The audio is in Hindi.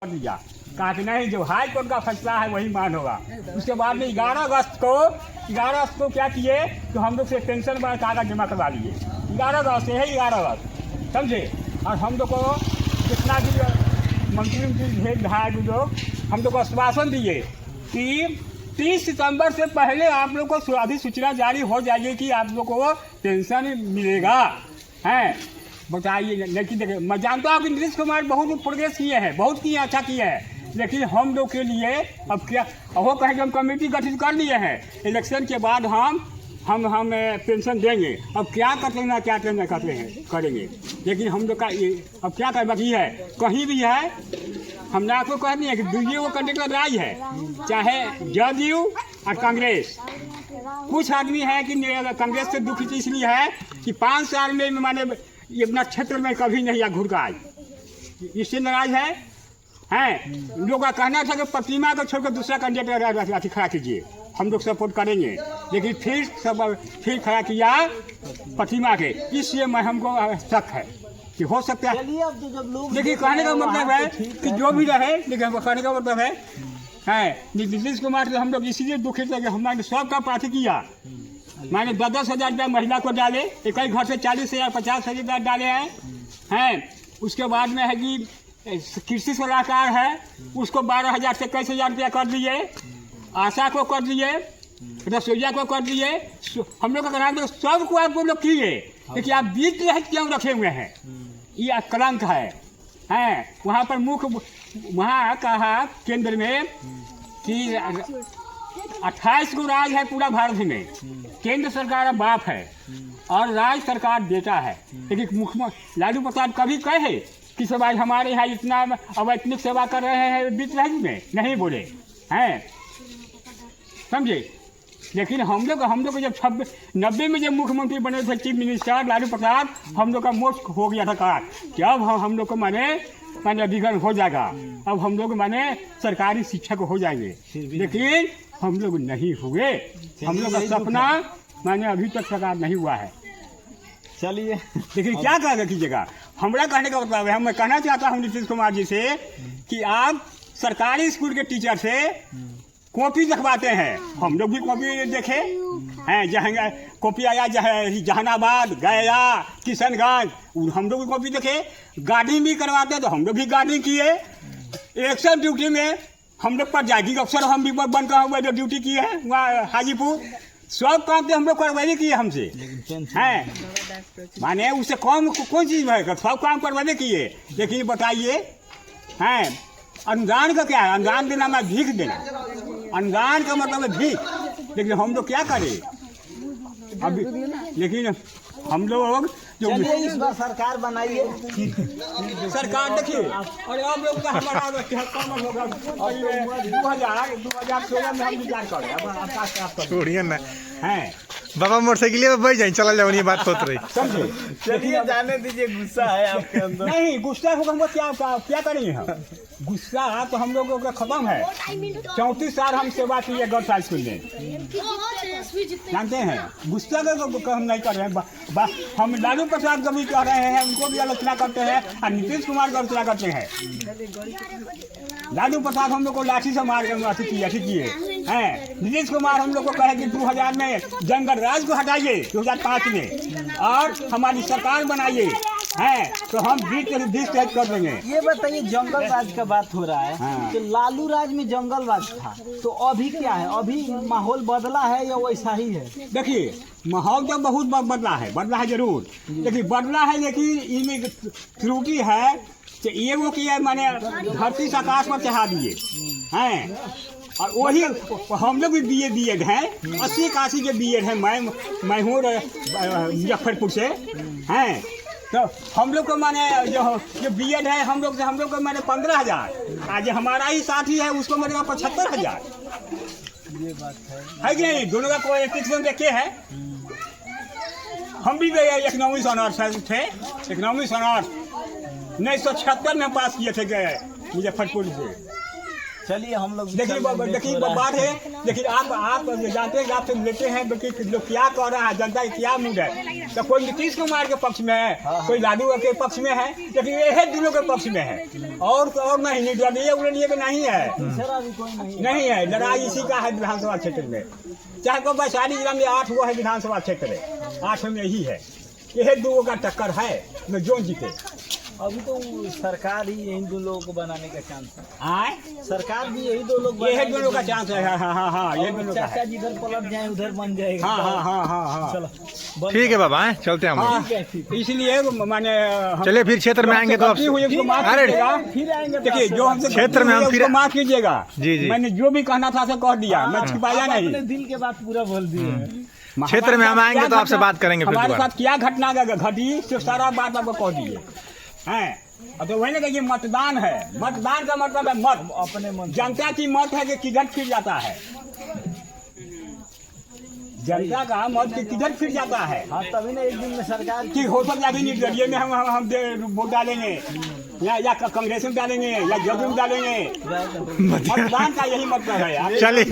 दिया। कहा कि नहीं, जो हाई कोर्ट का फैसला है वही मान होगा। उसके बाद में 11 अगस्त को क्या किए, तो हम लोग से पेंशन वाला कागज जमा करवा लिए। 11 अगस्त, यही 11 अगस्त, समझे। और हम लोग को कितना भी मंत्री भेद भाई लोग हम लोग को आश्वासन दिए कि 30 सितंबर से पहले आप लोग को अधिसूचना जारी हो जाएगी कि आप लोग को पेंशन मिलेगा। हैं, बताइए। लेकिन देखिए, मैं जानता हूँ कि नीतीश कुमार बहुत प्रोग्रेस किए हैं, बहुत किए, अच्छा किए हैं, लेकिन हम लोग के लिए अब क्या, वो कहेंगे हम कमेटी गठित कर लिए हैं, इलेक्शन के बाद हम पेंशन देंगे। अब क्या करते हैं, क्या करते हैं करेंगे, लेकिन हम लोग का ये अब क्या कर बाकी है। कहीं भी है, हमने आपको कह दिया कि दूसरे वो कंडक्टर राज है, चाहे जदयू और कांग्रेस। कुछ आदमी है कि कांग्रेस से दुखी इसलिए है कि 5 साल में माने ये अपना क्षेत्र में कभी नहीं घुर का आज, इससे नाराज हैं। लोगों का कहना था कि प्रतिमा को छोड़कर दूसरा कैंडिडेट खड़ा कीजिए, हम लोग सपोर्ट करेंगे, लेकिन फिर खड़ा किया प्रतिमा के। इसलिए मैं हमको शक है कि हो सकता है। देखिए, कहने का मतलब है कि जो भी रहे, लेकिन कहने का मतलब है नीतीश कुमार से हम लोग इसीलिए दुखित है कि हमने सबका प्रार्थी किया। मैंने 10-10 हज़ार रुपया महिला को डाले, एक ही घर से 40,000 50,000 डाले हैं। उसके बाद में है कि कृषि सलाहकार है, उसको 12,000 से 21,000 रुपया कर दिए। आशा को कर दिए, रसोईया को कर दिए। हम लोग का कहना सबको आपको लोग किए, लेकिन आप बीच रहित क्यों रखे हुए हैं, ये कलंक है। वहाँ पर वहाँ कहा केंद्र में कि 28 गो राज है पूरा भारत में, केंद्र सरकार बाप है और राज्य सरकार बेटा है। लेकिन मुख्यमंत्री लालू प्रसाद कभी कहे कि सब आज हमारे यहाँ इतना अवैतनिक सेवा कर रहे हैं बीच राज्य में, नहीं बोले हैं, समझे। लेकिन हम लोग जब 90 में जब मुख्यमंत्री बने थे चीफ मिनिस्टर लालू प्रसाद, हम लोग का मोक्ष हो गया था कार कि अब हम लोग को माने अधिग्रहण हो जाएगा, अब हम लोग माने सरकारी शिक्षक हो जाएंगे, लेकिन हम लोग नहीं हुए। हम लोग का सपना माने अभी तक साकार नहीं हुआ है। चलिए, लेकिन क्या कह कीजिएगा, हमारा कहने का मतलब है, मैं कहना चाहता हूँ नीतीश कुमार जी से कि आप सरकारी स्कूल के टीचर से कॉपी दिखवाते हैं। हम लोग भी कॉपी देखे हैं, जहाँ कॉपी आया जहानाबाद, गया, किशनगंज, हम लोग भी कॉपी देखे। गार्डिंग भी करवाते तो हम लोग भी गार्डिंग किए। इलेक्शन ड्यूटी में हम लोग पर जाएगी अफसर हम भी बनकर हुए जो ड्यूटी किए हैं वहाँ हाजीपुर, सब काम तो हम लोग करवाने किए हमसे हैं। माने उससे कौन चीज़ है, सब काम करवाने किए। लेकिन बताइए हैं, अनुदान का क्या है, अनुदान देना मैं भीख देना, अनुदान का मतलब है भीख। लेकिन हम लोग क्या करें अभी, लेकिन हम लोग जो इस बार सरकार बनाइए। सरकार देखिए, और आप लोग का हमारा 2016 में हम विचार करें छोड़िए ना हैं। बाबा मोटरसाइकिल पे बैठ जाए, चला जाओ, ये बात होत रही, समझे। चलिए, जाने दीजिए, गुस्सा है आपके अंदर। नहीं, गुस्सा होगा हमको क्या करेंगे हम, गुस्सा तो हम लोगों का खत्म है। 34 साल हम सेवा किए गर्ल्स हाई स्कूल में, जानते हैं। गुस्सा का हम नहीं कर रहे हैं। हम लालू प्रसाद को भी कह रहे हैं, उनको भी आलोचना करते हैं, और नीतीश कुमार की आलोचना करते हैं। लालू प्रसाद हम लोग को लाठी से मार के किए हैं। नीतीश कुमार हम लोग को कहे कि 2000 में जंगल राज को हटाइए, 2005 में, और हमारी सरकार बनाइए हैं, तो हम बीच कर देंगे। ये बताइए, जंगल राज का बात हो रहा है। हाँ। तो लालू राज में जंगल राज था, तो अभी क्या है, अभी माहौल बदला है या वैसा ही है? देखिए, माहौल तो बहुत बदला है जरूर, लेकिन बदला है, लेकिन इनमें त्रुटि है कि ये वो किया माने धरती से आकाश पर चढ़ा दिए हैं। और वही हम लोग भी बीएड हैं, 80-81 के बीएड हैं। मैं हूँ मुजफ्फरपुर से हैं। तो हम लोग को माने जो बीएड है, हम लोग को माने 15,000, आज हमारा ही साथी है उसको मेरे 75,000। ये बात है कि नहीं, दोनों का कोएफिशिएंट देखे है। हम भी गए इकोनॉमिक्स ऑनर्स थे, इकोनॉमिक्स ऑनर्स 1976 में पास किए थे, गए मुजफ्फरपुर से, चलिए हम लोग देखिए बात है, लेकिन आप जानते हैं कि आपसे लेते हैं कि लोग क्या कह रहा है, जनता का क्या मूड है। तो कोई नीतीश कुमार के पक्ष में है, कोई लालू के पक्ष में है, लेकिन ये दोनों के पक्ष में है। और नहीं डरिए उड़िए के नहीं है, नहीं है। लड़ाई इसी का है विधानसभा क्षेत्र में। चाहे को वैशाली जिला में 8 गो है विधानसभा क्षेत्र, 8 में यही है। यही 2 का टक्कर है, मैं जो जीते। अभी तो सरकार ही यही 2 लोगों को बनाने का चांस है। आए सरकार भी यही 2 लोग, यही 2 लोग का चांस है। हाँ, ये 2 लोग का चाचा है। जिधर पलट जाए उधर बन जाएगा। हाँ। चलो ठीक है बाबा, हैं? चलते हैं हम लोग। ठीक है, ठीक। इसलिए माने चलिए फिर क्षेत्र में आएंगे तो आप अरे फिर आएंगे। देखिए जो हमसे क्षेत्र में हम फिर माफ कीजिएगा। जी। मैंने जो भी कहना था कह दिया, मैं छिपाया आप नहीं। अपने दिल के बात पूरा बोल दिए। क्षेत्र में हम आएंगे तो आपसे बात करेंगे फिर हमारे दोबारा। साथ क्या घटना घटी तो सारा बात आपको कह दिए हैं। तो वही ना कि मतदान है, मतदान का मतलब है मत। अपने मन जनता की मत है कि किधर फिर जाता है, जनता का मत कि किधर फिर जाता है। हाँ, तभी ना एक दिन में सरकार कि हो सकता है निर्दलीय में हम वोट डालेंगे, या कांग्रेस में डालेंगे, या जदयू में डालेंगे। मतदान का यही मतलब है यार। चलिए।